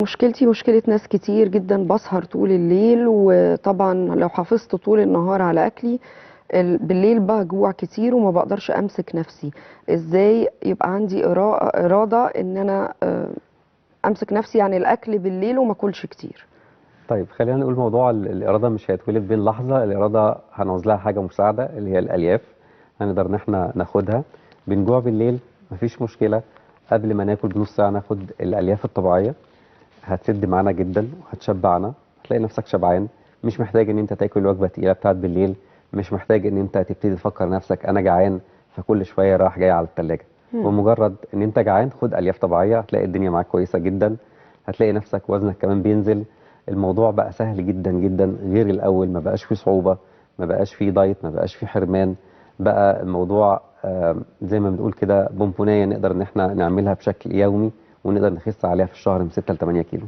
مشكلتي مشكلة ناس كتير جدا، بسهر طول الليل، وطبعا لو حافظت طول النهار على أكلي بالليل بجوع كتير وما بقدرش أمسك نفسي. إزاي يبقى عندي إرادة إن أنا أمسك نفسي عن الأكل بالليل وما أكلش كتير؟ طيب خلينا نقول موضوع الإرادة مش هيتولد بين لحظة. الإرادة هنعوز لها حاجة مساعدة اللي هي الألياف، هنقدر إن احنا ناخدها. بنجوع بالليل مفيش مشكلة، قبل ما ناكل بنص ساعة ناخد الألياف الطبيعية، هتسد معانا جدا وهتشبعنا، هتلاقي نفسك شبعان. مش محتاج ان انت تاكل وجبة تقيلة بتاعت بالليل، مش محتاج ان انت تبتدي تفكر نفسك انا جعان فكل شوية رايح جاي على التلاجة. مم. بمجرد ان انت جعان خد الياف طبيعية، هتلاقي الدنيا معاك كويسة جدا، هتلاقي نفسك وزنك كمان بينزل. الموضوع بقى سهل جدا جدا غير الاول، ما بقاش فيه صعوبة، ما بقاش فيه دايت، ما بقاش فيه حرمان. بقى الموضوع زي ما بنقول كده بونبونايه، نقدر ان احنا نعملها بشكل يومي ونقدر نخس عليها في الشهر من 6 ل 8 كيلو.